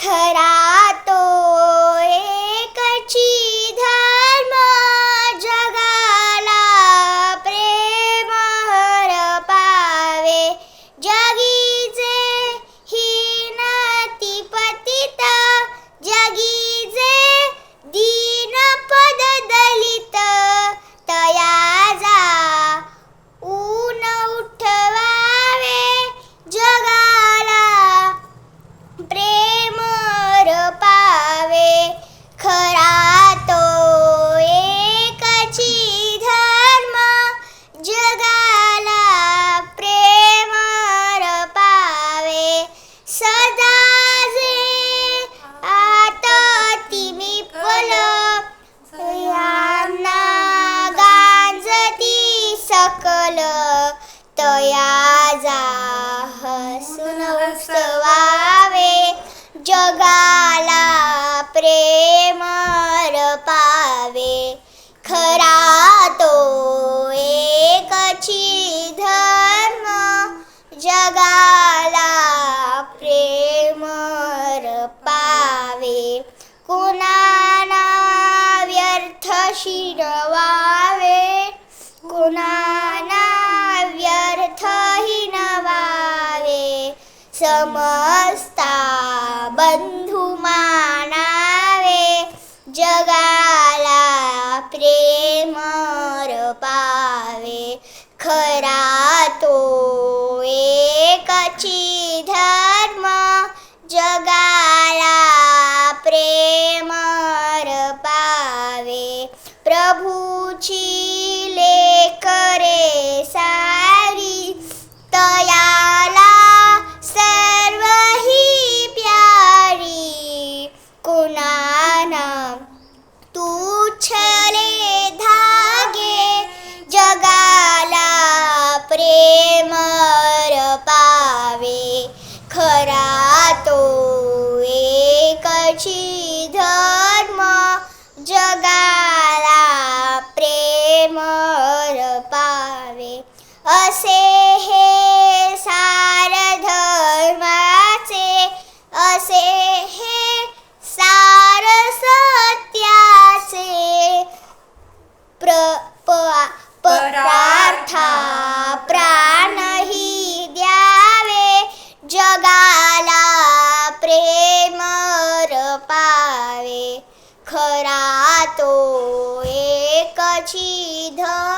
खरा तो एकची धर्म जगाला प्रेम पावे जगीचे हीन ती पतित जगीचे दीन पद दलित तयाजा ऊन उठवावे जगाला प्रेम पावे खरा तो एकची धर्म जगाला प्रेम पावे सदा जे आतती विपुल यांना गांजती सकल तयाजा हसून उत्सवावे जगाला प्रेम पावे खरा तो एकची धर्म जगाला प्रेम पावे कुणाना व्यर्थ शिरवावे कुणाना व्यर्थ हिनवावे समस्ता बंधू मानावे जगाला प्रेम पावे खरा तो एकची धर्म जगाला प्रेम पावे प्रभूची लेकरे सारी तयाला सर्व ही प्यारी कुणाना तुच्छले धागे जगाला प्रेम पावे खरा तो एकची धर्म जगाला प्रेम पावे असे हे सार धर्माचे असे हे सार सत्याचे परार्था प्राणही द्यावे जगाला प्रेम पावे खरा तो एकची धर्म